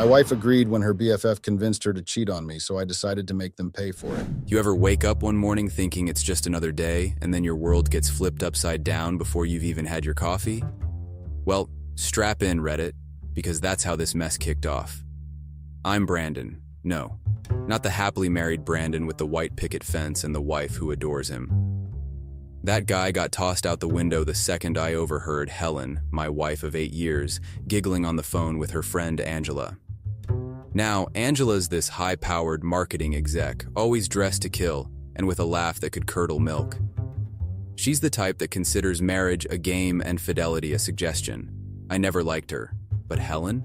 wife agreed when her BFF convinced her to cheat on me, so I decided to make them pay for it. You ever wake up one morning thinking it's just another day, and then your world gets flipped upside down before you've even had your coffee? Well, strap in, Reddit, because that's how this mess kicked off. I'm Brandon. No, not the happily married Brandon with the white picket fence and the wife who adores him. That guy got tossed out the window the second I overheard Helen, my wife of 8 years, giggling on the phone with her friend Angela. Now, Angela's this high-powered marketing exec, always dressed to kill, and with a laugh that could curdle milk. She's the type that considers marriage a game and fidelity a suggestion. I never liked her, but Helen?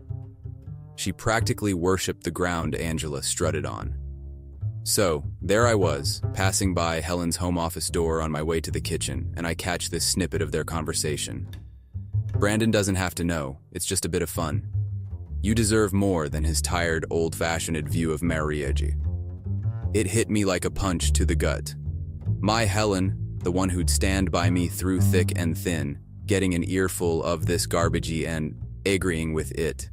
She practically worshipped the ground Angela strutted on. So, there I was, passing by Helen's home office door on my way to the kitchen, and I catch this snippet of their conversation. Brandon doesn't have to know, it's just a bit of fun. You deserve more than his tired, old-fashioned view of marriage. It hit me like a punch to the gut. My Helen, the one who'd stand by me through thick and thin, getting an earful of this garbagey and agreeing with it.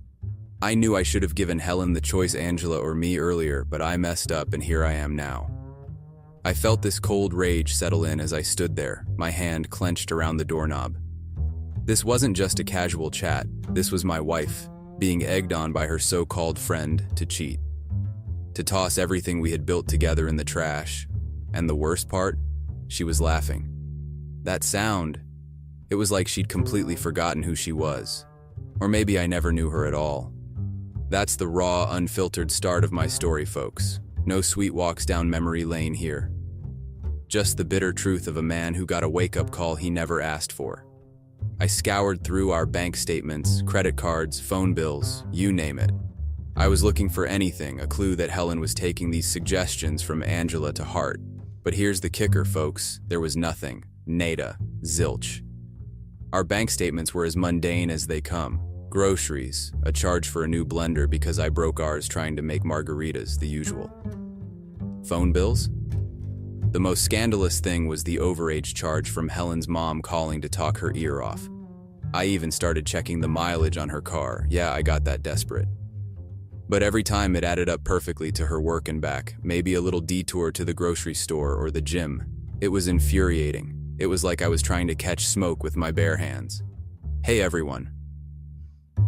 I knew I should have given Helen the choice, Angela or me, earlier, but I messed up and here I am now. I felt this cold rage settle in as I stood there, my hand clenched around the doorknob. This wasn't just a casual chat, this was my wife, being egged on by her so-called friend to cheat. To toss everything we had built together in the trash. And the worst part? She was laughing. That sound, it was like she'd completely forgotten who she was. Or maybe I never knew her at all. That's the raw, unfiltered start of my story, folks. No sweet walks down memory lane here. Just the bitter truth of a man who got a wake-up call he never asked for. I scoured through our bank statements, credit cards, phone bills, you name it. I was looking for anything, a clue that Helen was taking these suggestions from Angela to heart. But here's the kicker, folks. There was nothing. Nada. Zilch. Our bank statements were as mundane as they come. Groceries, a charge for a new blender because I broke ours trying to make margaritas, the usual. Phone bills? The most scandalous thing was the overage charge from Helen's mom calling to talk her ear off. I even started checking the mileage on her car. Yeah, I got that desperate. But every time it added up perfectly to her work and back, maybe a little detour to the grocery store or the gym. It was infuriating. It was like I was trying to catch smoke with my bare hands. Hey everyone.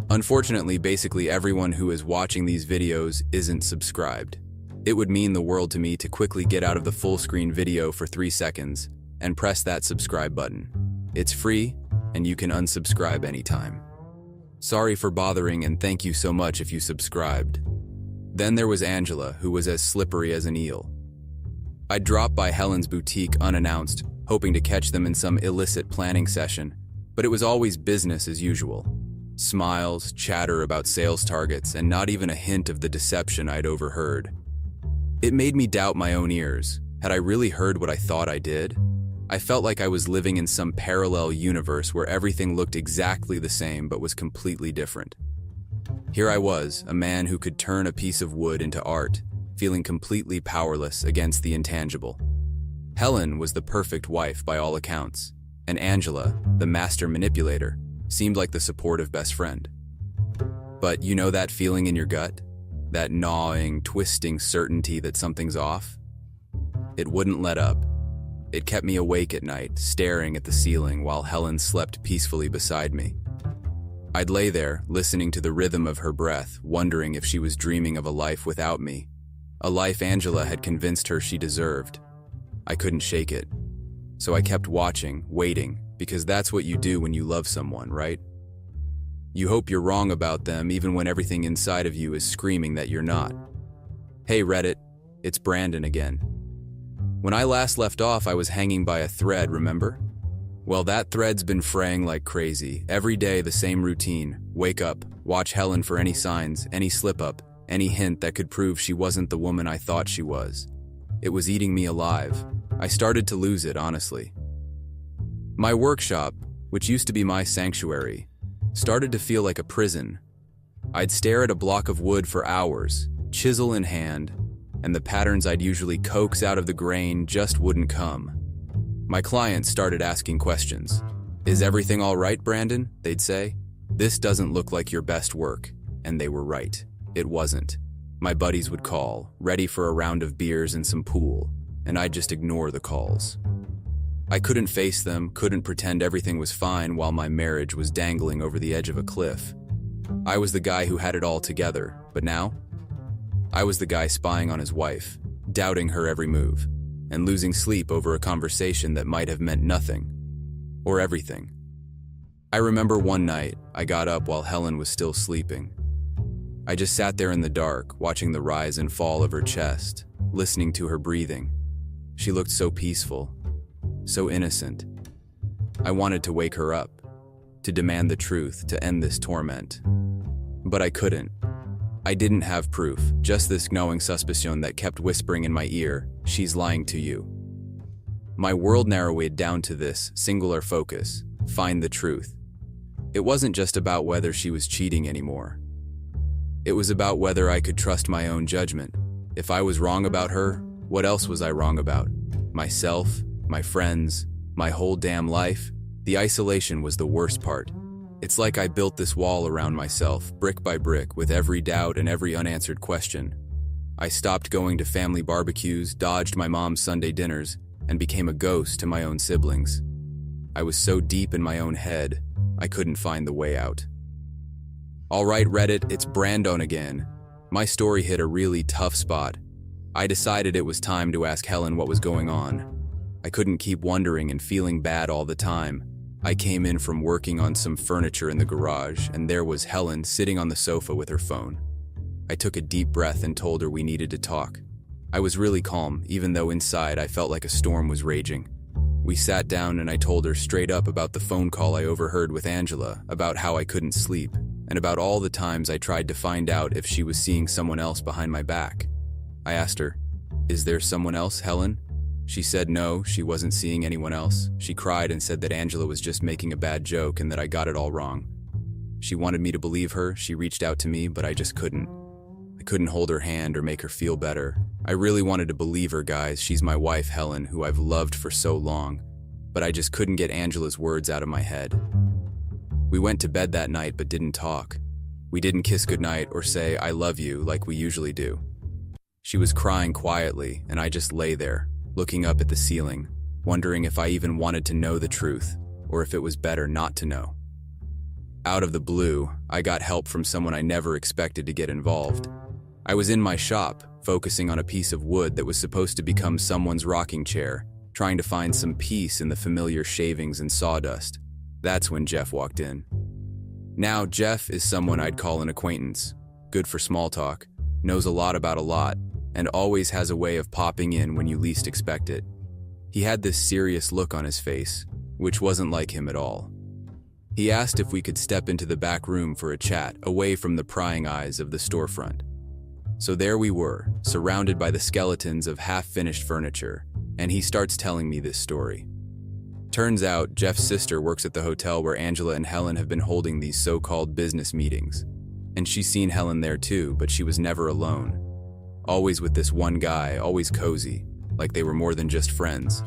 Unfortunately, basically everyone who is watching these videos isn't subscribed. It would mean the world to me to quickly get out of the full screen video for 3 seconds and press that subscribe button. It's free, and you can unsubscribe anytime. Sorry for bothering, and thank you so much if you subscribed. Then there was Angela, who was as slippery as an eel. I dropped by Helen's boutique unannounced, hoping to catch them in some illicit planning session, but it was always business as usual. Smiles, chatter about sales targets, and not even a hint of the deception I'd overheard. It made me doubt my own ears. Had I really heard what I thought I did? I felt like I was living in some parallel universe where everything looked exactly the same but was completely different. Here I was, a man who could turn a piece of wood into art, feeling completely powerless against the intangible. Helen was the perfect wife by all accounts, and Angela, the master manipulator, seemed like the supportive best friend. But you know that feeling in your gut? That gnawing, twisting certainty that something's off? It wouldn't let up. It kept me awake at night, staring at the ceiling while Helen slept peacefully beside me. I'd lay there, listening to the rhythm of her breath, wondering if she was dreaming of a life without me. A life Angela had convinced her she deserved. I couldn't shake it. So I kept watching, waiting, because that's what you do when you love someone, right? You hope you're wrong about them even when everything inside of you is screaming that you're not. Hey Reddit, it's Brandon again. When I last left off, I was hanging by a thread, remember? Well, that thread's been fraying like crazy. Every day the same routine. Wake up, watch Helen for any signs, any slip-up, any hint that could prove she wasn't the woman I thought she was. It was eating me alive. I started to lose it, honestly. My workshop, which used to be my sanctuary, started to feel like a prison. I'd stare at a block of wood for hours, chisel in hand, and the patterns I'd usually coax out of the grain just wouldn't come. My clients started asking questions. Is everything all right, Brandon? They'd say. This doesn't look like your best work. And they were right. It wasn't. My buddies would call, ready for a round of beers and some pool, and I'd just ignore the calls. I couldn't face them, couldn't pretend everything was fine while my marriage was dangling over the edge of a cliff. I was the guy who had it all together, but now? I was the guy spying on his wife, doubting her every move, and losing sleep over a conversation that might have meant nothing, or everything. I remember one night, I got up while Helen was still sleeping. I just sat there in the dark, watching the rise and fall of her chest, listening to her breathing. She looked so peaceful, so innocent. I wanted to wake her up, to demand the truth, to end this torment. But I couldn't. I didn't have proof, just this gnawing suspicion that kept whispering in my ear, "She's lying to you." My world narrowed down to this singular focus: find the truth. It wasn't just about whether she was cheating anymore. It was about whether I could trust my own judgment. If I was wrong about her, what else was I wrong about? Myself, my friends, my whole damn life? The isolation was the worst part. It's like I built this wall around myself, brick by brick, with every doubt and every unanswered question. I stopped going to family barbecues, dodged my mom's Sunday dinners, and became a ghost to my own siblings. I was so deep in my own head, I couldn't find the way out. All right, Reddit, it's Brandon again. My story hit a really tough spot. I decided it was time to ask Helen what was going on. I couldn't keep wondering and feeling bad all the time. I came in from working on some furniture in the garage, and there was Helen sitting on the sofa with her phone. I took a deep breath and told her we needed to talk. I was really calm, even though inside I felt like a storm was raging. We sat down and I told her straight up about the phone call I overheard with Angela, about how I couldn't sleep, and about all the times I tried to find out if she was seeing someone else behind my back. I asked her, "Is there someone else, Helen?" She said no, she wasn't seeing anyone else. She cried and said that Angela was just making a bad joke and that I got it all wrong. She wanted me to believe her, she reached out to me, but I just couldn't. I couldn't hold her hand or make her feel better. I really wanted to believe her, guys. She's my wife, Helen, who I've loved for so long. But I just couldn't get Angela's words out of my head. We went to bed that night but didn't talk. We didn't kiss goodnight or say, "I love you," like we usually do. She was crying quietly, and I just lay there, looking up at the ceiling, wondering if I even wanted to know the truth, or if it was better not to know. Out of the blue, I got help from someone I never expected to get involved. I was in my shop, focusing on a piece of wood that was supposed to become someone's rocking chair, trying to find some peace in the familiar shavings and sawdust. That's when Jeff walked in. Now, Jeff is someone I'd call an acquaintance, good for small talk, knows a lot about a lot, and always has a way of popping in when you least expect it. He had this serious look on his face, which wasn't like him at all. He asked if we could step into the back room for a chat, away from the prying eyes of the storefront. So there we were, surrounded by the skeletons of half-finished furniture, and he starts telling me this story. Turns out, Jeff's sister works at the hotel where Angela and Helen have been holding these so-called business meetings. And she's seen Helen there too, but she was never alone. Always with this one guy, always cozy, like they were more than just friends.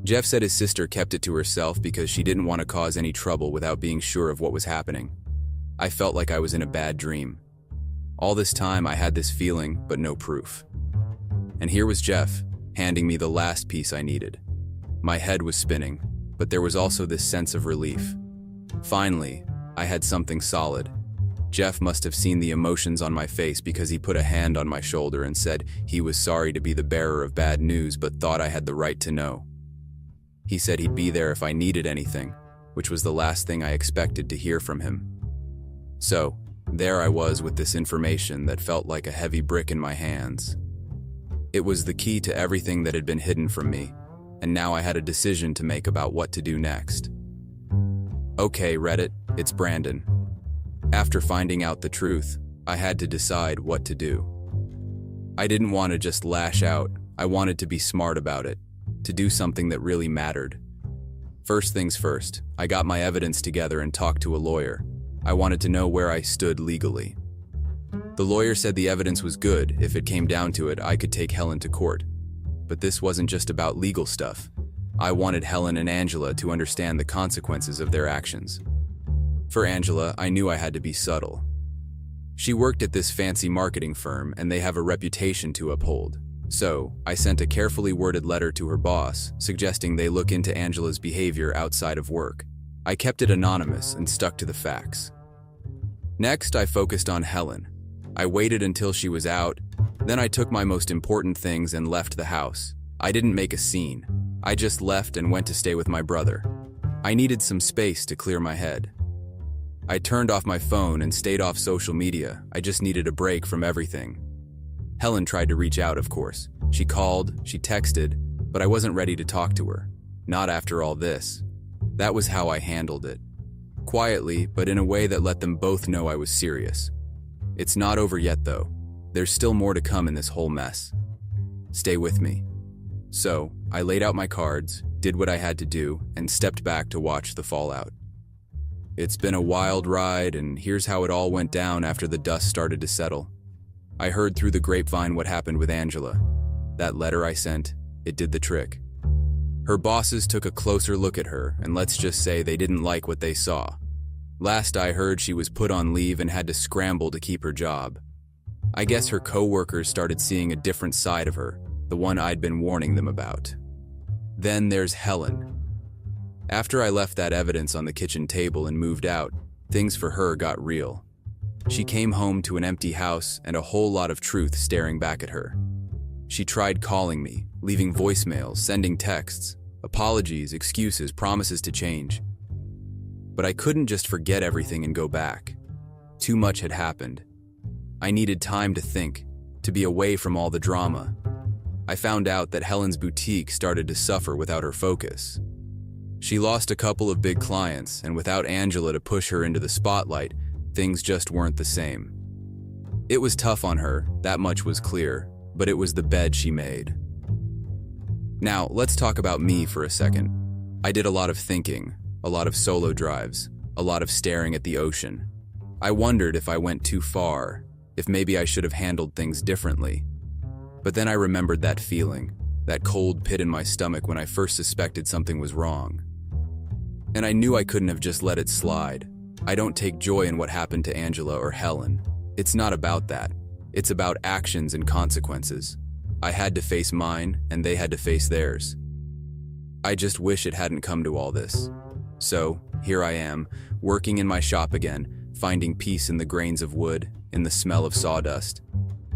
Jeff said his sister kept it to herself because she didn't want to cause any trouble without being sure of what was happening. I felt like I was in a bad dream. All this time I had this feeling, but no proof. And here was Jeff, handing me the last piece I needed. My head was spinning, but there was also this sense of relief. Finally, I had something solid. Jeff must have seen the emotions on my face because he put a hand on my shoulder and said he was sorry to be the bearer of bad news but thought I had the right to know. He said he'd be there if I needed anything, which was the last thing I expected to hear from him. So, there I was with this information that felt like a heavy brick in my hands. It was the key to everything that had been hidden from me, and now I had a decision to make about what to do next. Okay, Reddit, it's Brandon. After finding out the truth, I had to decide what to do. I didn't want to just lash out, I wanted to be smart about it, to do something that really mattered. First things first, I got my evidence together and talked to a lawyer. I wanted to know where I stood legally. The lawyer said the evidence was good. If it came down to it, I could take Helen to court. But this wasn't just about legal stuff. I wanted Helen and Angela to understand the consequences of their actions. For Angela, I knew I had to be subtle. She worked at this fancy marketing firm and they have a reputation to uphold. So, I sent a carefully worded letter to her boss, suggesting they look into Angela's behavior outside of work. I kept it anonymous and stuck to the facts. Next, I focused on Helen. I waited until she was out, then I took my most important things and left the house. I didn't make a scene. I just left and went to stay with my brother. I needed some space to clear my head. I turned off my phone and stayed off social media. I just needed a break from everything. Helen tried to reach out, of course. She called, she texted, but I wasn't ready to talk to her. Not after all this. That was how I handled it. Quietly, but in a way that let them both know I was serious. It's not over yet, though. There's still more to come in this whole mess. Stay with me. So, I laid out my cards, did what I had to do, and stepped back to watch the fallout. It's been a wild ride, and here's how it all went down after the dust started to settle. I heard through the grapevine what happened with Angela. That letter I sent, it did the trick. Her bosses took a closer look at her, and let's just say they didn't like what they saw. Last I heard, she was put on leave and had to scramble to keep her job. I guess her co-workers started seeing a different side of her, the one I'd been warning them about. Then there's Helen. After I left that evidence on the kitchen table and moved out, things for her got real. She came home to an empty house and a whole lot of truth staring back at her. She tried calling me, leaving voicemails, sending texts, apologies, excuses, promises to change. But I couldn't just forget everything and go back. Too much had happened. I needed time to think, to be away from all the drama. I found out that Helen's boutique started to suffer without her focus. She lost a couple of big clients, and without Angela to push her into the spotlight, things just weren't the same. It was tough on her, that much was clear, but it was the bed she made. Now, let's talk about me for a second. I did a lot of thinking, a lot of solo drives, a lot of staring at the ocean. I wondered if I went too far, if maybe I should have handled things differently. But then I remembered that feeling, that cold pit in my stomach when I first suspected something was wrong. And I knew I couldn't have just let it slide. I don't take joy in what happened to Angela or Helen. It's not about that. It's about actions and consequences. I had to face mine, and they had to face theirs. I just wish it hadn't come to all this. So, here I am, working in my shop again, finding peace in the grains of wood, in the smell of sawdust.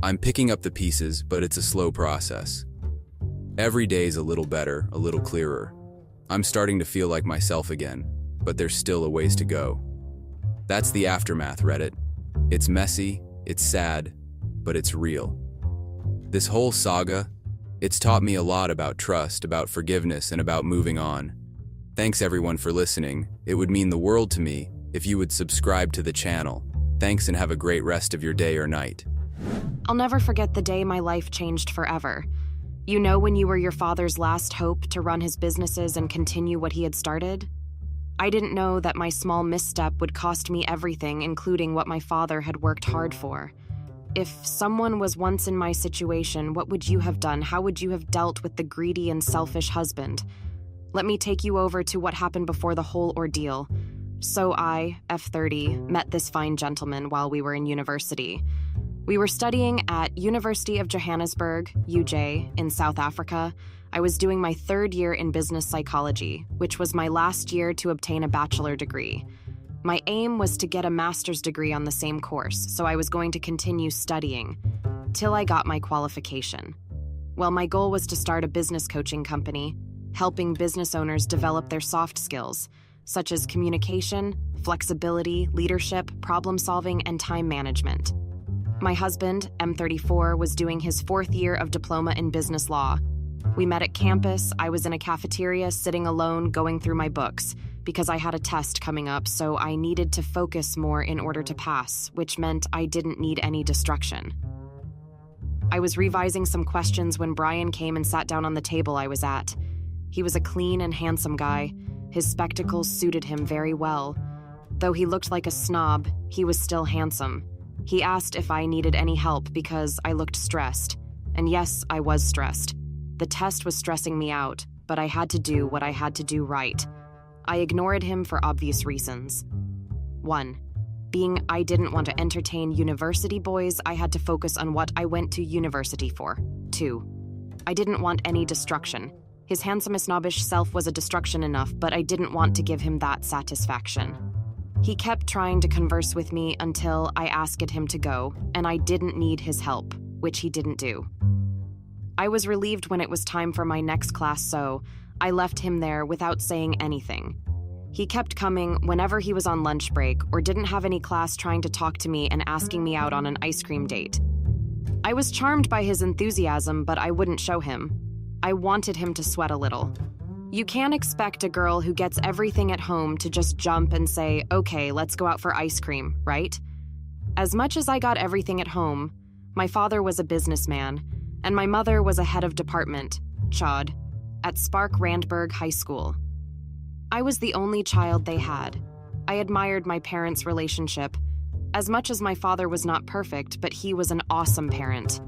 I'm picking up the pieces, but it's a slow process. Every day's a little better, a little clearer. I'm starting to feel like myself again, but there's still a ways to go. That's the aftermath, Reddit. It's messy, it's sad, but it's real. This whole saga, it's taught me a lot about trust, about forgiveness, and about moving on. Thanks everyone for listening. It would mean the world to me if you would subscribe to the channel. Thanks and have a great rest of your day or night. I'll never forget the day my life changed forever. You know, when you were your father's last hope to run his businesses and continue what he had started? I didn't know that my small misstep would cost me everything, including what my father had worked hard for. If someone was once in my situation, what would you have done? How would you have dealt with the greedy and selfish husband? Let me take you over to what happened before the whole ordeal. So I, F30, met this fine gentleman while we were in university. We were studying at University of Johannesburg, UJ, in South Africa. I was doing my third year in business psychology, which was my last year to obtain a bachelor degree. My aim was to get a master's degree on the same course, so I was going to continue studying till I got my qualification. Well, my goal was to start a business coaching company, helping business owners develop their soft skills, such as communication, flexibility, leadership, problem solving, and time management. My husband, M34, was doing his fourth year of diploma in business law. We met at campus. I was in a cafeteria sitting alone going through my books because I had a test coming up, so I needed to focus more in order to pass, which meant I didn't need any distraction. I was revising some questions when Brian came and sat down on the table I was at. He was a clean and handsome guy. His spectacles suited him very well. Though he looked like a snob, he was still handsome. He asked if I needed any help because I looked stressed. And yes, I was stressed. The test was stressing me out, but I had to do what I had to do right. I ignored him for obvious reasons. 1. Being I didn't want to entertain university boys, I had to focus on what I went to university for. 2. I didn't want any destruction. His handsome snobbish self was a destruction enough, but I didn't want to give him that satisfaction. He kept trying to converse with me until I asked him to go, and I didn't need his help, which he didn't do. I was relieved when it was time for my next class, so I left him there without saying anything. He kept coming whenever he was on lunch break or didn't have any class, trying to talk to me and asking me out on an ice cream date. I was charmed by his enthusiasm, but I wouldn't show him. I wanted him to sweat a little. You can't expect a girl who gets everything at home to just jump and say, okay, let's go out for ice cream, right? As much as I got everything at home, my father was a businessman, and my mother was a head of department, Chad, at Spark Randburg High School. I was the only child they had. I admired my parents' relationship. As much as my father was not perfect, but he was an awesome parent.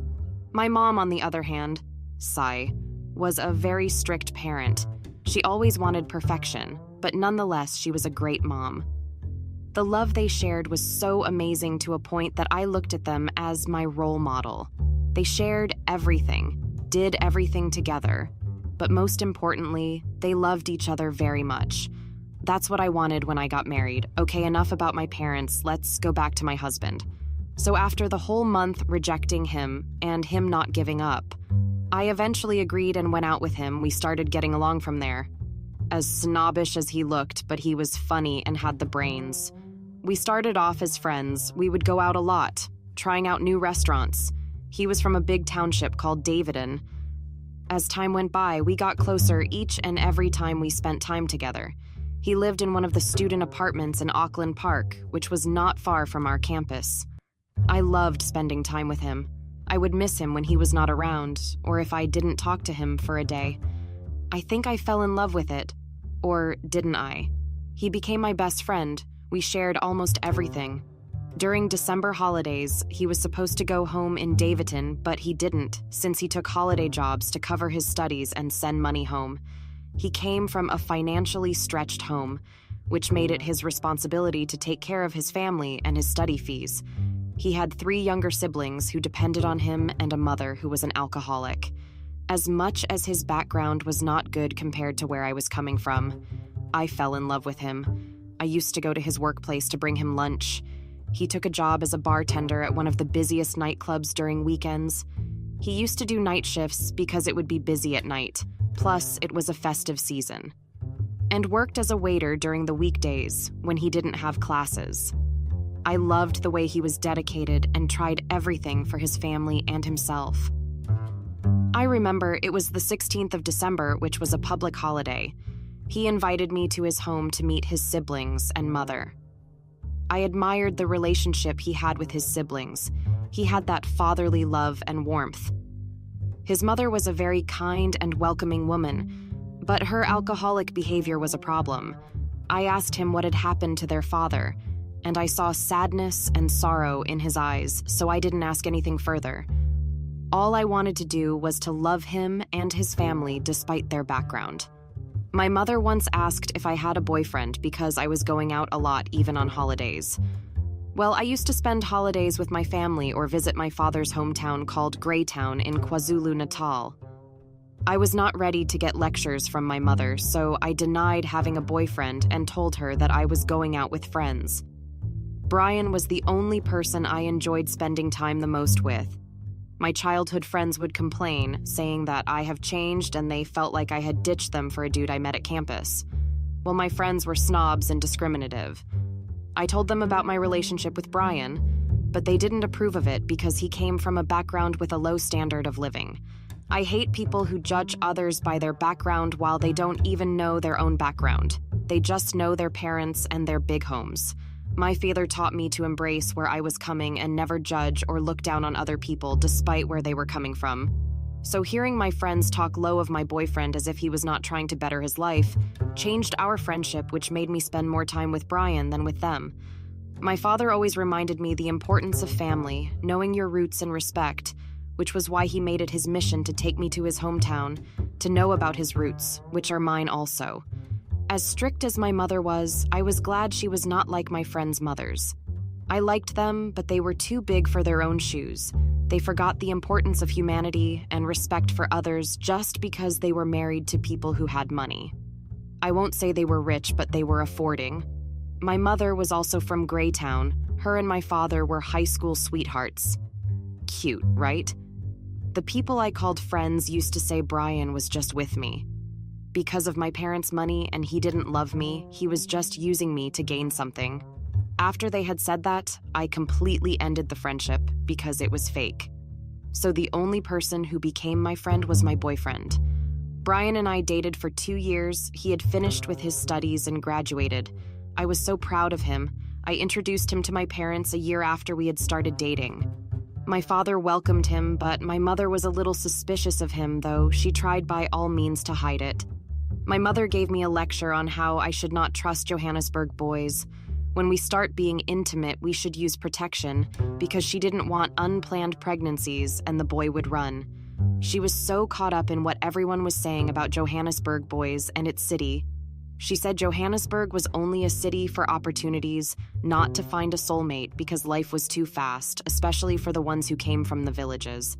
My mom, on the other hand, sigh, was a very strict parent. She always wanted perfection, but nonetheless, she was a great mom. The love they shared was so amazing to a point that I looked at them as my role model. They shared everything, did everything together, but most importantly, they loved each other very much. That's what I wanted when I got married. Okay, enough about my parents, let's go back to my husband. So after the whole month rejecting him and him not giving up, I eventually agreed and went out with him. We started getting along from there. As snobbish as he looked, but he was funny and had the brains. We started off as friends. We would go out a lot, trying out new restaurants. He was from a big township called Davidon. As time went by, we got closer each and every time we spent time together. He lived in one of the student apartments in Auckland Park, which was not far from our campus. I loved spending time with him. I would miss him when he was not around, or if I didn't talk to him for a day. I think I fell in love with it. Or didn't I? He became my best friend. We shared almost everything. During December holidays, he was supposed to go home in Davidton, but he didn't, since he took holiday jobs to cover his studies and send money home. He came from a financially stretched home, which made it his responsibility to take care of his family and his study fees. He had 3 younger siblings who depended on him and a mother who was an alcoholic. As much as his background was not good compared to where I was coming from, I fell in love with him. I used to go to his workplace to bring him lunch. He took a job as a bartender at one of the busiest nightclubs during weekends. He used to do night shifts because it would be busy at night, plus it was a festive season. And worked as a waiter during the weekdays when he didn't have classes. I loved the way he was dedicated and tried everything for his family and himself. I remember it was the 16th of December, which was a public holiday. He invited me to his home to meet his siblings and mother. I admired the relationship he had with his siblings. He had that fatherly love and warmth. His mother was a very kind and welcoming woman, but her alcoholic behavior was a problem. I asked him what had happened to their father, and I saw sadness and sorrow in his eyes, so I didn't ask anything further. All I wanted to do was to love him and his family despite their background. My mother once asked if I had a boyfriend because I was going out a lot, even on holidays. Well, I used to spend holidays with my family or visit my father's hometown called Greytown in KwaZulu-Natal. I was not ready to get lectures from my mother, so I denied having a boyfriend and told her that I was going out with friends. Brian was the only person I enjoyed spending time the most with. My childhood friends would complain, saying that I have changed and they felt like I had ditched them for a dude I met at campus. Well, my friends were snobs and discriminative. I told them about my relationship with Brian, but they didn't approve of it because he came from a background with a low standard of living. I hate people who judge others by their background while they don't even know their own background. They just know their parents and their big homes. My father taught me to embrace where I was coming and never judge or look down on other people despite where they were coming from. So hearing my friends talk low of my boyfriend as if he was not trying to better his life changed our friendship, which made me spend more time with Brian than with them. My father always reminded me the importance of family, knowing your roots and respect, which was why he made it his mission to take me to his hometown, to know about his roots, which are mine also. As strict as my mother was, I was glad she was not like my friends' mothers. I liked them, but they were too big for their own shoes. They forgot the importance of humanity and respect for others just because they were married to people who had money. I won't say they were rich, but they were affording. My mother was also from Greytown. Her and my father were high school sweethearts. Cute, right? The people I called friends used to say Brian was just with me. Because of my parents' money and he didn't love me, he was just using me to gain something. After they had said that, I completely ended the friendship because it was fake. So the only person who became my friend was my boyfriend. Brian and I dated for 2 years. He had finished with his studies and graduated. I was so proud of him. I introduced him to my parents a year after we had started dating. My father welcomed him, but my mother was a little suspicious of him, though she tried by all means to hide it. My mother gave me a lecture on how I should not trust Johannesburg boys. When we start being intimate, we should use protection because she didn't want unplanned pregnancies and the boy would run. She was so caught up in what everyone was saying about Johannesburg boys and its city. She said Johannesburg was only a city for opportunities, not to find a soulmate because life was too fast, especially for the ones who came from the villages.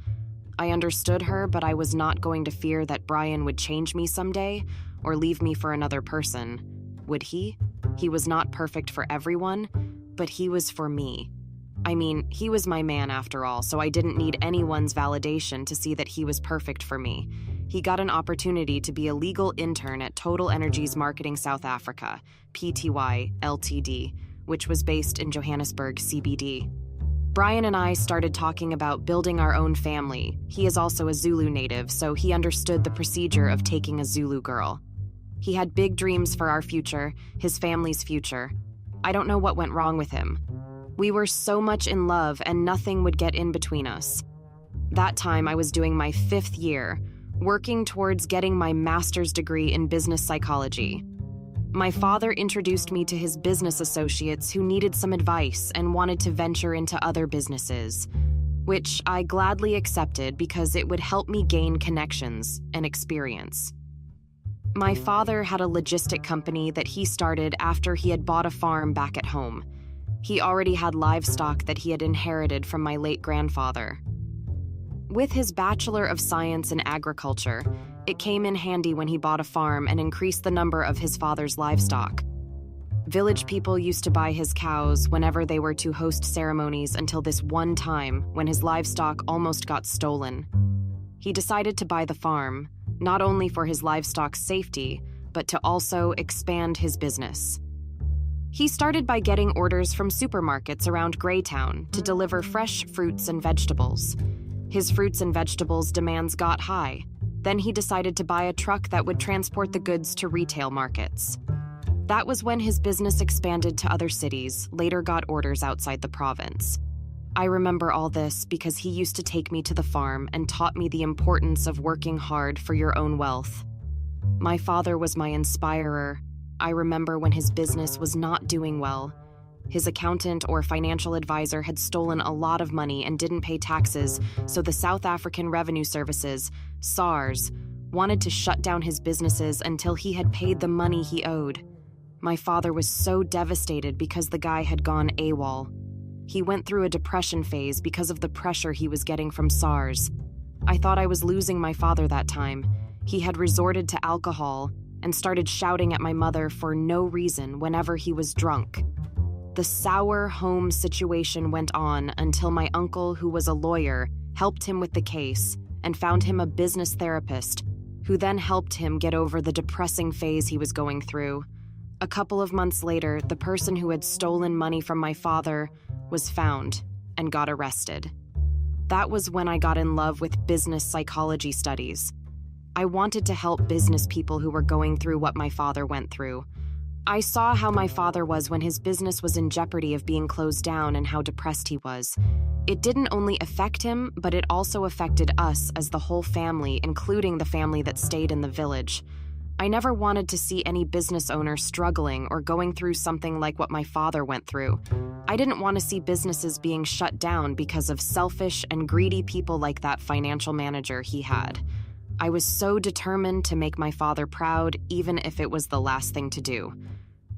I understood her, but I was not going to fear that Brian would change me someday or leave me for another person. Would he? He was not perfect for everyone, but he was for me. I mean, he was my man after all, so I didn't need anyone's validation to see that he was perfect for me. He got an opportunity to be a legal intern at Total Energies Marketing South Africa, Pty Ltd, which was based in Johannesburg, CBD. Brian and I started talking about building our own family. He is also a Zulu native, so he understood the procedure of taking a Zulu girl. He had big dreams for our future, his family's future. I don't know what went wrong with him. We were so much in love and nothing would get in between us. That time I was doing my 5th year, working towards getting my master's degree in business psychology. My father introduced me to his business associates who needed some advice and wanted to venture into other businesses, which I gladly accepted because it would help me gain connections and experience. My father had a logistic company that he started after he had bought a farm back at home. He already had livestock that he had inherited from my late grandfather. With his Bachelor of Science in Agriculture, it came in handy when he bought a farm and increased the number of his father's livestock. Village people used to buy his cows whenever they were to host ceremonies until this one time when his livestock almost got stolen. He decided to buy the farm, not only for his livestock's safety, but to also expand his business. He started by getting orders from supermarkets around Greytown to deliver fresh fruits and vegetables. His fruits and vegetables demands got high. Then he decided to buy a truck that would transport the goods to retail markets. That was when his business expanded to other cities, later got orders outside the province. I remember all this because he used to take me to the farm and taught me the importance of working hard for your own wealth. My father was my inspirer. I remember when his business was not doing well. His accountant or financial advisor had stolen a lot of money and didn't pay taxes, so the South African Revenue Services, SARS, wanted to shut down his businesses until he had paid the money he owed. My father was so devastated because the guy had gone AWOL. He went through a depression phase because of the pressure he was getting from SARS. I thought I was losing my father that time. He had resorted to alcohol and started shouting at my mother for no reason whenever he was drunk. The sour home situation went on until my uncle, who was a lawyer, helped him with the case and found him a business therapist, who then helped him get over the depressing phase he was going through. A couple of months later, the person who had stolen money from my father was found and got arrested. That was when I got in love with business psychology studies. I wanted to help business people who were going through what my father went through. I saw how my father was when his business was in jeopardy of being closed down and how depressed he was. It didn't only affect him, but it also affected us as the whole family, including the family that stayed in the village. I never wanted to see any business owner struggling or going through something like what my father went through. I didn't want to see businesses being shut down because of selfish and greedy people like that financial manager he had. I was so determined to make my father proud, even if it was the last thing to do.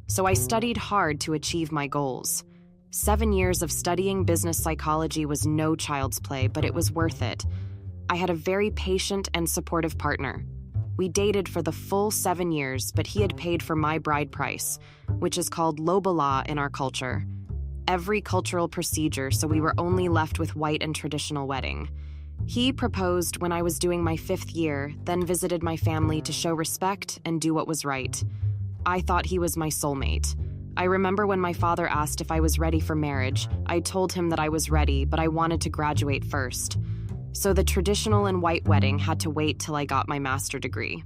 So I studied hard to achieve my goals. 7 years of studying business psychology was no child's play, but it was worth it. I had a very patient and supportive partner. We dated for the full 7 years, but he had paid for my bride price, which is called lobola in our culture. Every cultural procedure, so we were only left with white and traditional wedding. He proposed when I was doing my 5th year, then visited my family to show respect and do what was right. I thought he was my soulmate. I remember when my father asked if I was ready for marriage, I told him that I was ready, but I wanted to graduate first. So the traditional and white wedding had to wait till I got my master's degree.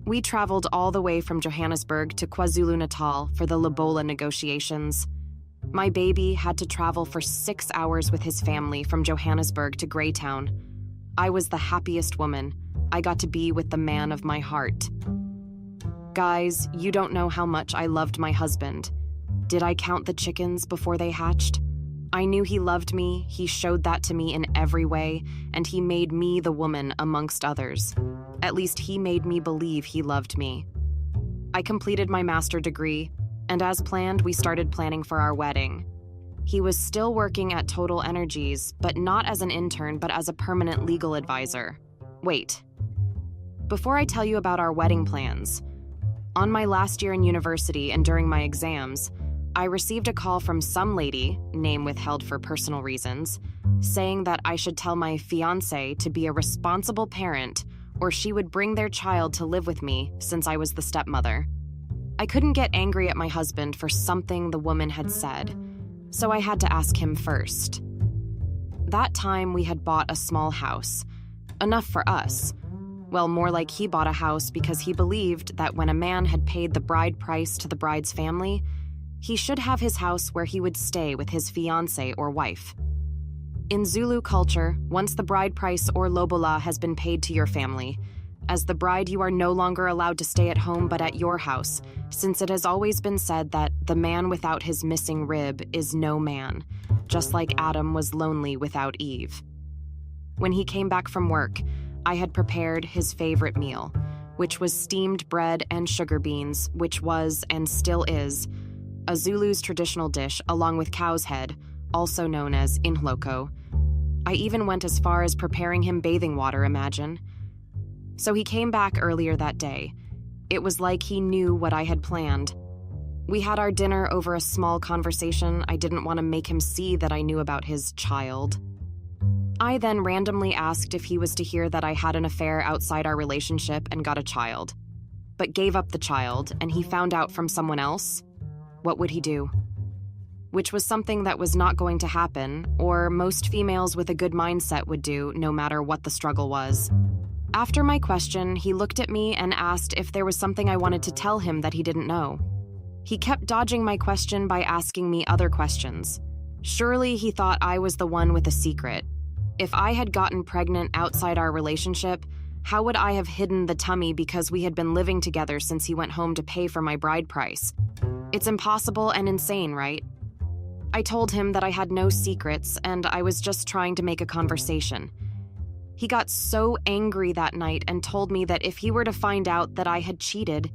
We traveled all the way from Johannesburg to KwaZulu-Natal for the lobola negotiations. My baby had to travel for 6 hours with his family from Johannesburg to Greytown. I was the happiest woman. I got to be with the man of my heart. Guys, you don't know how much I loved my husband. Did I count the chickens before they hatched? I knew he loved me, he showed that to me in every way, and he made me the woman amongst others. At least he made me believe he loved me. I completed my master's degree, and as planned, we started planning for our wedding. He was still working at Total Energies, but not as an intern, but as a permanent legal advisor. Wait. Before I tell you about our wedding plans, on my last year in university and during my exams, I received a call from some lady, name withheld for personal reasons, saying that I should tell my fiancé to be a responsible parent or she would bring their child to live with me since I was the stepmother. I couldn't get angry at my husband for something the woman had said, so I had to ask him first. That time we had bought a small house, enough for us. Well, more like he bought a house because he believed that when a man had paid the bride price to the bride's family, he should have his house where he would stay with his fiancé or wife. In Zulu culture, once the bride price or lobola has been paid to your family, as the bride you are no longer allowed to stay at home but at your house, since it has always been said that the man without his missing rib is no man, just like Adam was lonely without Eve. When he came back from work, I had prepared his favorite meal, which was steamed bread and sugar beans, which was, and still is, a Zulu's traditional dish along with cow's head, also known as inhloko. I even went as far as preparing him bathing water, imagine. So he came back earlier that day. It was like he knew what I had planned. We had our dinner over a small conversation. I didn't want to make him see that I knew about his child. I then randomly asked if he was to hear that I had an affair outside our relationship and got a child, but gave up the child, and he found out from someone else. What would he do? Which was something that was not going to happen, or most females with a good mindset would do, no matter what the struggle was. After my question, he looked at me and asked if there was something I wanted to tell him that he didn't know. He kept dodging my question by asking me other questions. Surely he thought I was the one with a secret. If I had gotten pregnant outside our relationship, how would I have hidden the tummy because we had been living together since he went home to pay for my bride price? It's impossible and insane, right? I told him that I had no secrets and I was just trying to make a conversation. He got so angry that night and told me that if he were to find out that I had cheated,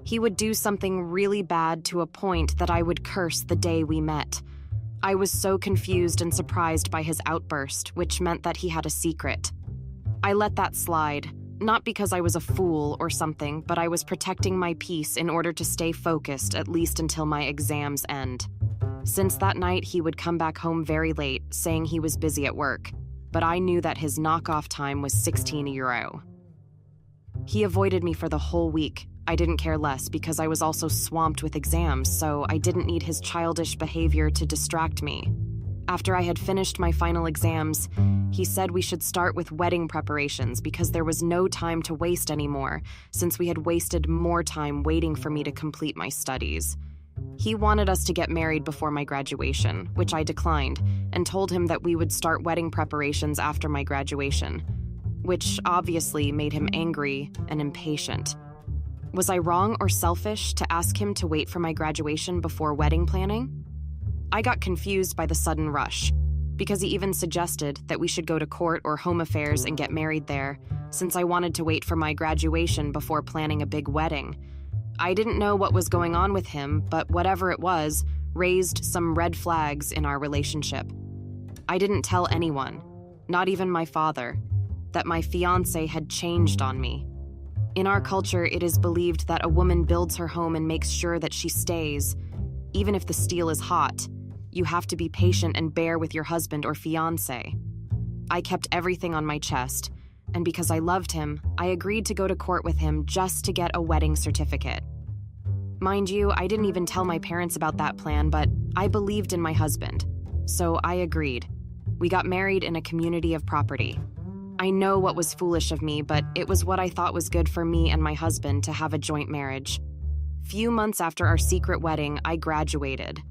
he would do something really bad to a point that I would curse the day we met. I was so confused and surprised by his outburst, which meant that he had a secret. I let that slide, not because I was a fool or something, but I was protecting my peace in order to stay focused at least until my exams end. Since that night, he would come back home very late, saying he was busy at work, but I knew that his knockoff time was 16 euro. He avoided me for the whole week. I didn't care less because I was also swamped with exams, so I didn't need his childish behavior to distract me. After I had finished my final exams, he said we should start with wedding preparations because there was no time to waste anymore, since we had wasted more time waiting for me to complete my studies. He wanted us to get married before my graduation, which I declined, and told him that we would start wedding preparations after my graduation, which obviously made him angry and impatient. Was I wrong or selfish to ask him to wait for my graduation before wedding planning? I got confused by the sudden rush, because he even suggested that we should go to court or home affairs and get married there, since I wanted to wait for my graduation before planning a big wedding. I didn't know what was going on with him, but whatever it was, raised some red flags in our relationship. I didn't tell anyone, not even my father, that my fiancé had changed on me. In our culture, it is believed that a woman builds her home and makes sure that she stays. Even if the steel is hot, you have to be patient and bear with your husband or fiancé. I kept everything on my chest, and because I loved him, I agreed to go to court with him just to get a wedding certificate. Mind you, I didn't even tell my parents about that plan, but I believed in my husband, so I agreed. We got married in a community of property. I know what was foolish of me, but it was what I thought was good for me and my husband to have a joint marriage. Few months after our secret wedding, I graduated.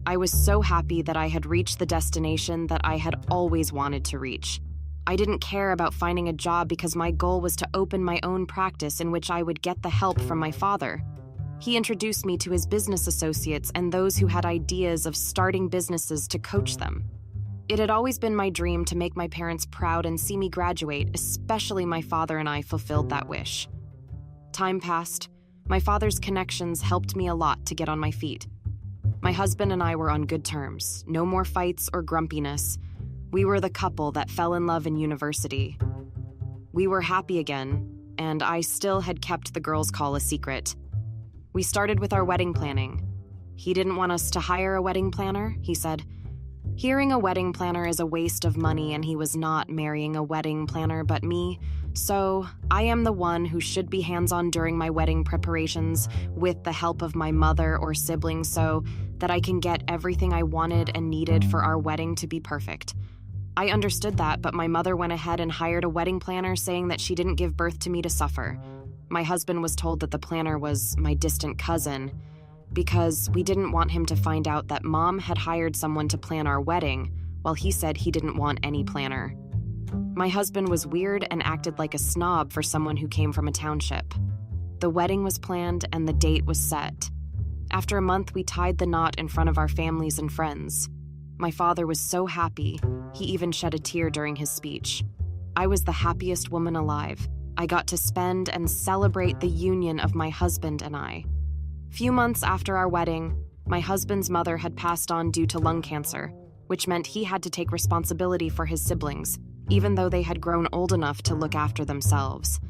I was so happy that I had reached the destination that I had always wanted to reach. I didn't care about finding a job because my goal was to open my own practice in which I would get the help from my father. He introduced me to his business associates and those who had ideas of starting businesses to coach them. It had always been my dream to make my parents proud and see me graduate, especially my father, and I fulfilled that wish. Time passed. My father's connections helped me a lot to get on my feet. My husband and I were on good terms, no more fights or grumpiness. We were the couple that fell in love in university. We were happy again, and I still had kept the girls' call a secret. We started with our wedding planning. He didn't want us to hire a wedding planner, he said. Hiring a wedding planner is a waste of money, and he was not marrying a wedding planner but me, so I am the one who should be hands-on during my wedding preparations with the help of my mother or siblings so that I can get everything I wanted and needed for our wedding to be perfect. I understood that, but my mother went ahead and hired a wedding planner, saying that she didn't give birth to me to suffer. My husband was told that the planner was my distant cousin, because we didn't want him to find out that Mom had hired someone to plan our wedding, while he said he didn't want any planner. My husband was weird and acted like a snob for someone who came from a township. The wedding was planned and the date was set. After a month, we tied the knot in front of our families and friends. My father was so happy, he even shed a tear during his speech. I was the happiest woman alive. I got to spend and celebrate the union of my husband and I. Few months after our wedding, my husband's mother had passed on due to lung cancer, which meant he had to take responsibility for his siblings, even though they had grown old enough to look after themselves.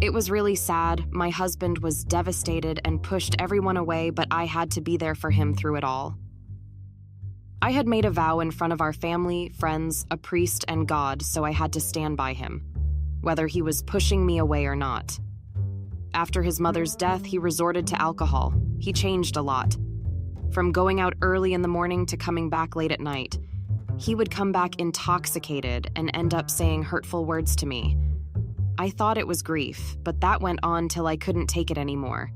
It was really sad. My husband was devastated and pushed everyone away, but I had to be there for him through it all. I had made a vow in front of our family, friends, a priest, and God, so I had to stand by him, whether he was pushing me away or not. After his mother's death, he resorted to alcohol. He changed a lot. From going out early in the morning to coming back late at night. He would come back intoxicated and end up saying hurtful words to me. I thought it was grief, but that went on till I couldn't take it anymore.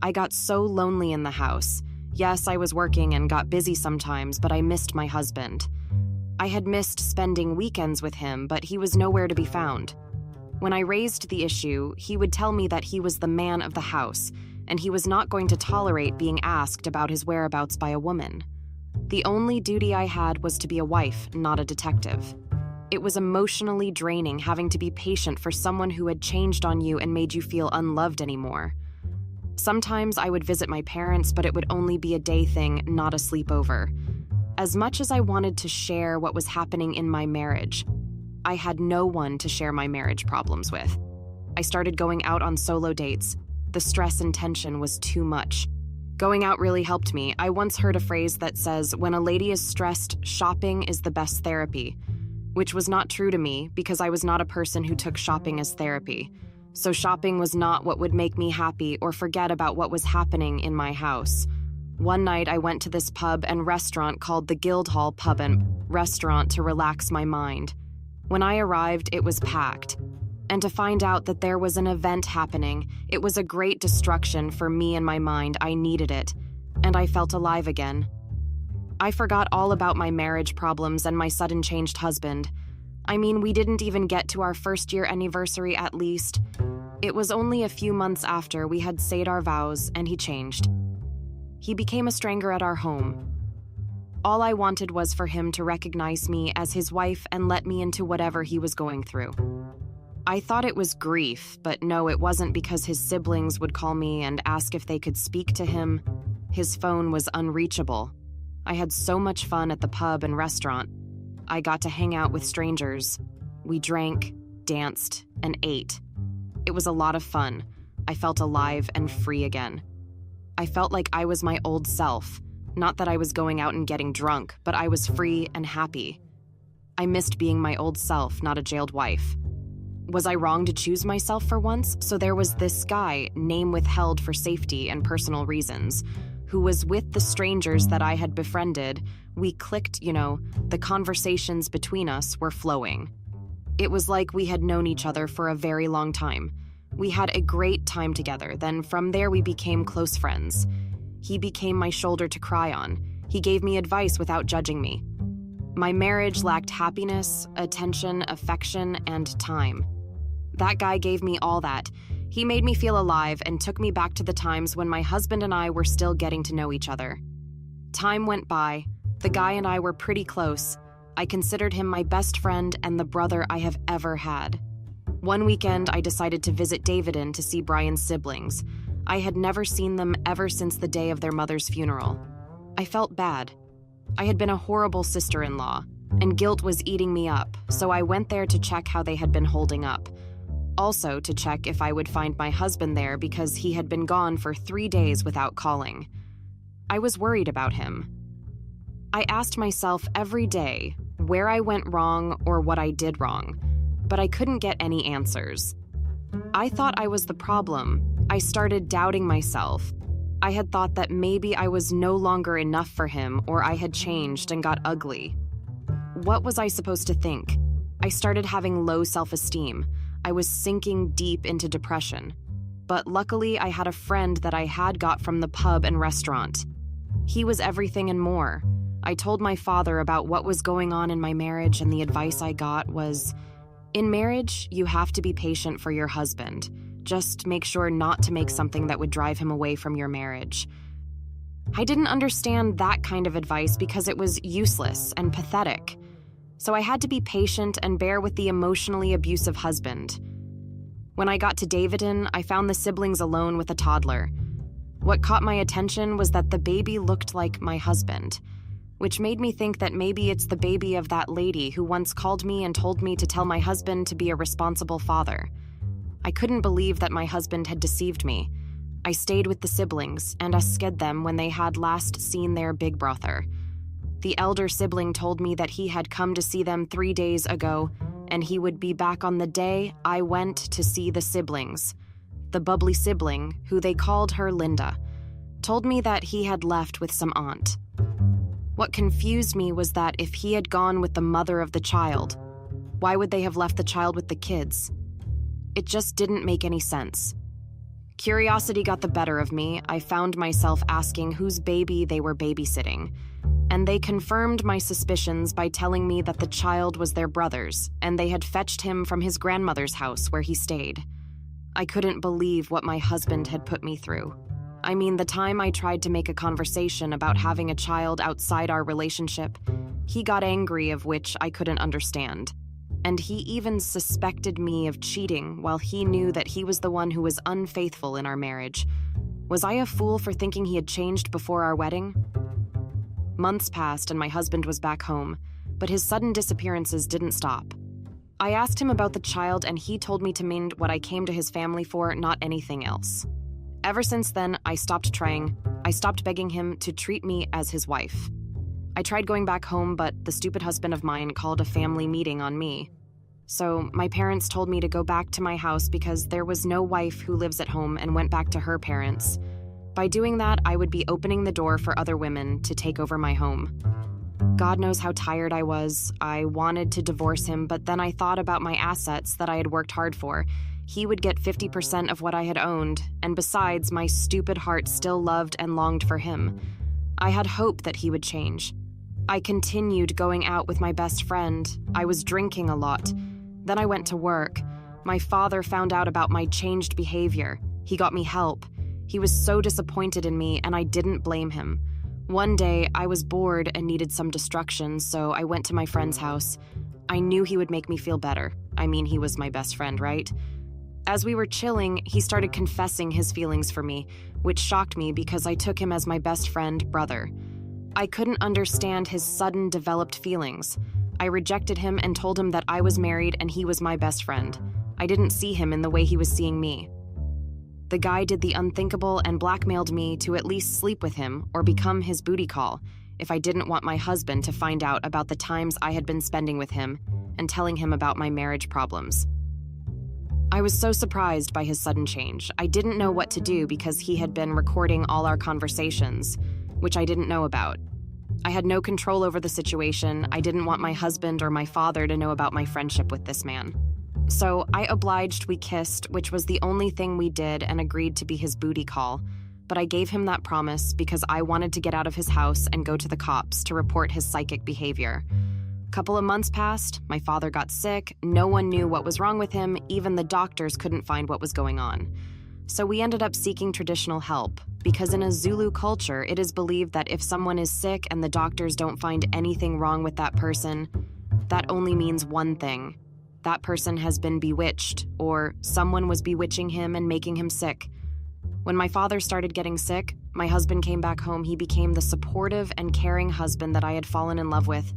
I got so lonely in the house. Yes, I was working and got busy sometimes, but I missed my husband. I had missed spending weekends with him, but he was nowhere to be found. When I raised the issue, he would tell me that he was the man of the house, and he was not going to tolerate being asked about his whereabouts by a woman. The only duty I had was to be a wife, not a detective. It was emotionally draining having to be patient for someone who had changed on you and made you feel unloved anymore. Sometimes I would visit my parents, but it would only be a day thing, not a sleepover. As much as I wanted to share what was happening in my marriage, I had no one to share my marriage problems with. I started going out on solo dates. The stress and tension was too much. Going out really helped me. I once heard a phrase that says, when a lady is stressed, shopping is the best therapy, which was not true to me because I was not a person who took shopping as therapy. So shopping was not what would make me happy or forget about what was happening in my house. One night I went to this pub and restaurant called the Guildhall Pub and Restaurant to relax my mind. When I arrived, it was packed. And to find out that there was an event happening, it was a great distraction for me and my mind. I needed it, and I felt alive again. I forgot all about my marriage problems and my sudden changed husband. I mean, we didn't even get to our first-year anniversary at least. It was only a few months after we had said our vows, and he changed. He became a stranger at our home. All I wanted was for him to recognize me as his wife and let me into whatever he was going through. I thought it was grief, but no, it wasn't because his siblings would call me and ask if they could speak to him. His phone was unreachable. I had so much fun at the pub and restaurant. I got to hang out with strangers. We drank, danced, and ate. It was a lot of fun. I felt alive and free again. I felt like I was my old self. Not that I was going out and getting drunk, but I was free and happy. I missed being my old self, not a jailed wife. Was I wrong to choose myself for once? So there was this guy, name withheld for safety and personal reasons, who was with the strangers that I had befriended. We clicked, the conversations between us were flowing. It was like we had known each other for a very long time. We had a great time together. Then from there we became close friends. He became my shoulder to cry on. He gave me advice without judging me. My marriage lacked happiness, attention, affection, and time. That guy gave me all that. He made me feel alive and took me back to the times when my husband and I were still getting to know each other. Time went by. The guy and I were pretty close. I considered him my best friend and the brother I have ever had. One weekend, I decided to visit Davidin to see Brian's siblings. I had never seen them ever since the day of their mother's funeral. I felt bad. I had been a horrible sister-in-law, and guilt was eating me up, so I went there to check how they had been holding up. Also to check if I would find my husband there because he had been gone for 3 days without calling. I was worried about him. I asked myself every day where I went wrong or what I did wrong, but I couldn't get any answers. I thought I was the problem. I started doubting myself. I had thought that maybe I was no longer enough for him or I had changed and got ugly. What was I supposed to think? I started having low self-esteem. I was sinking deep into depression. But luckily, I had a friend that I had got from the pub and restaurant. He was everything and more. I told my father about what was going on in my marriage, and the advice I got was, in marriage, you have to be patient for your husband. Just make sure not to make something that would drive him away from your marriage. I didn't understand that kind of advice because it was useless and pathetic. So I had to be patient and bear with the emotionally abusive husband. When I got to Davidin, I found the siblings alone with a toddler. What caught my attention was that the baby looked like my husband, which made me think that maybe it's the baby of that lady who once called me and told me to tell my husband to be a responsible father. I couldn't believe that my husband had deceived me. I stayed with the siblings and asked them when they had last seen their big brother. The elder sibling told me that he had come to see them 3 days ago, and he would be back on the day I went to see the siblings. The bubbly sibling, who they called her Linda, told me that he had left with some aunt. What confused me was that if he had gone with the mother of the child, why would they have left the child with the kids? It just didn't make any sense. Curiosity got the better of me. I found myself asking whose baby they were babysitting, and they confirmed my suspicions by telling me that the child was their brother's, and they had fetched him from his grandmother's house where he stayed. I couldn't believe what my husband had put me through. I mean, the time I tried to make a conversation about having a child outside our relationship, he got angry, of which I couldn't understand. And he even suspected me of cheating while he knew that he was the one who was unfaithful in our marriage. Was I a fool for thinking he had changed before our wedding? Months passed and my husband was back home, but his sudden disappearances didn't stop. I asked him about the child and he told me to mean what I came to his family for, not anything else. Ever since then, I stopped trying. I stopped begging him to treat me as his wife. I tried going back home, but the stupid husband of mine called a family meeting on me. So my parents told me to go back to my house because there was no wife who lives at home, and went back to her parents. By doing that, I would be opening the door for other women to take over my home. God knows how tired I was. I wanted to divorce him, but then I thought about my assets that I had worked hard for. He would get 50% of what I had owned, and besides, my stupid heart still loved and longed for him. I had hope that he would change. I continued going out with my best friend. I was drinking a lot. Then I went to work. My father found out about my changed behavior. He got me help. He was so disappointed in me, and I didn't blame him. One day, I was bored and needed some distraction, so I went to my friend's house. I knew he would make me feel better. I mean, he was my best friend, right? As we were chilling, he started confessing his feelings for me, which shocked me because I took him as my best friend, brother. I couldn't understand his sudden developed feelings. I rejected him and told him that I was married and he was my best friend. I didn't see him in the way he was seeing me. The guy did the unthinkable and blackmailed me to at least sleep with him or become his booty call if I didn't want my husband to find out about the times I had been spending with him and telling him about my marriage problems. I was so surprised by his sudden change. I didn't know what to do because he had been recording all our conversations, which I didn't know about. I had no control over the situation. I didn't want my husband or my father to know about my friendship with this man. So I obliged we kissed, which was the only thing we did, and agreed to be his booty call. But I gave him that promise because I wanted to get out of his house and go to the cops to report his psychic behavior. A couple of months passed, my father got sick, no one knew what was wrong with him, even the doctors couldn't find what was going on. So we ended up seeking traditional help, because in a Zulu culture, it is believed that if someone is sick and the doctors don't find anything wrong with that person, that only means one thing. That person has been bewitched, or someone was bewitching him and making him sick. When my father started getting sick, my husband came back home. He became the supportive and caring husband that I had fallen in love with.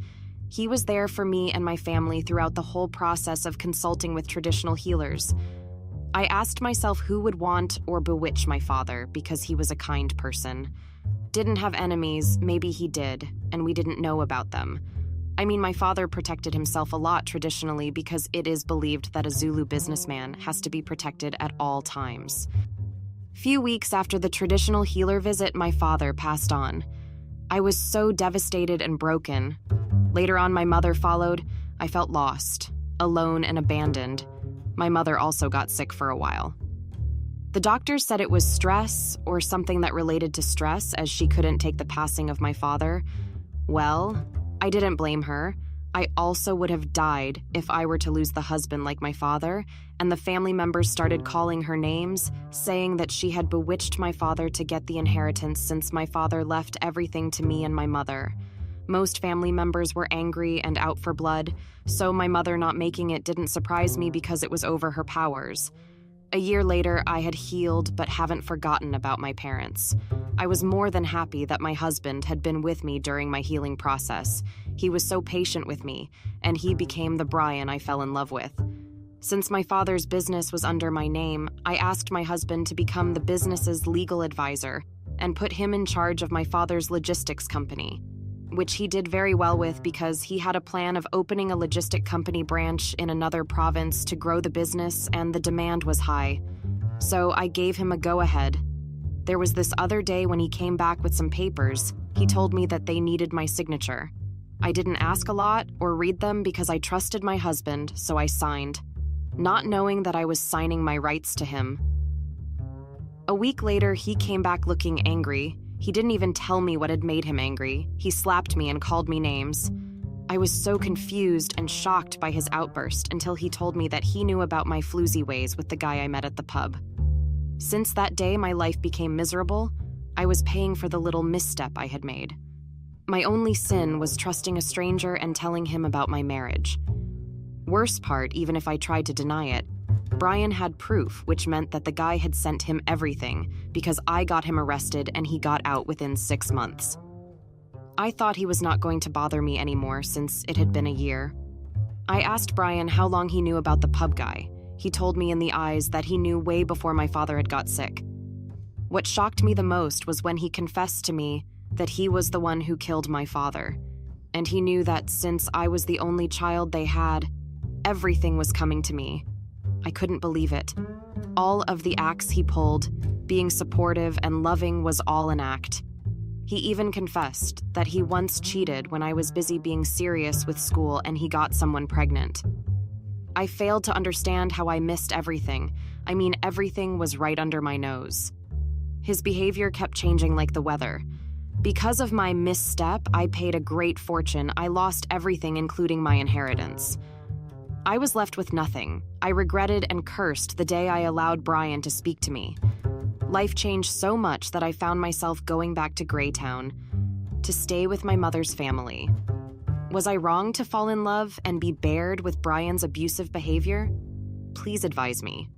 He was there for me and my family throughout the whole process of consulting with traditional healers. I asked myself who would want or bewitch my father because he was a kind person. Didn't have enemies, maybe he did, and we didn't know about them. I mean, my father protected himself a lot traditionally because it is believed that a Zulu businessman has to be protected at all times. Few weeks after the traditional healer visit, my father passed on. I was so devastated and broken. Later on, my mother followed. I felt lost, alone, and abandoned. My mother also got sick for a while. The doctors said it was stress or something that related to stress, as she couldn't take the passing of my father. Well, I didn't blame her. I also would have died if I were to lose the husband like my father, and the family members started calling her names, saying that she had bewitched my father to get the inheritance since my father left everything to me and my mother. Most family members were angry and out for blood, so my mother not making it didn't surprise me because it was over her powers. A year later, I had healed but haven't forgotten about my parents. I was more than happy that my husband had been with me during my healing process. He was so patient with me, and he became the Brian I fell in love with. Since my father's business was under my name, I asked my husband to become the business's legal advisor and put him in charge of my father's logistics company, which he did very well with because he had a plan of opening a logistic company branch in another province to grow the business, and the demand was high. So I gave him a go-ahead. There was this other day when he came back with some papers. He told me that they needed my signature. I didn't ask a lot or read them because I trusted my husband, so I signed, not knowing that I was signing my rights to him. A week later, he came back looking angry. He didn't even tell me what had made him angry. He slapped me and called me names. I was so confused and shocked by his outburst until he told me that he knew about my floozy ways with the guy I met at the pub. Since that day, my life became miserable. I was paying for the little misstep I had made. My only sin was trusting a stranger and telling him about my marriage. Worst part, even if I tried to deny it, Brian had proof, which meant that the guy had sent him everything because I got him arrested and he got out within 6 months. I thought he was not going to bother me anymore since it had been a year. I asked Brian how long he knew about the pub guy. He told me in the eyes that he knew way before my father had got sick. What shocked me the most was when he confessed to me that he was the one who killed my father, and he knew that since I was the only child they had, everything was coming to me. I couldn't believe it. All of the acts he pulled, being supportive and loving, was all an act. He even confessed that he once cheated when I was busy being serious with school and he got someone pregnant. I failed to understand how I missed everything. I mean, everything was right under my nose. His behavior kept changing like the weather. Because of my misstep, I paid a great fortune. I lost everything, including my inheritance. I was left with nothing. I regretted and cursed the day I allowed Brian to speak to me. Life changed so much that I found myself going back to Greytown to stay with my mother's family. Was I wrong to fall in love and be bared with Brian's abusive behavior? Please advise me.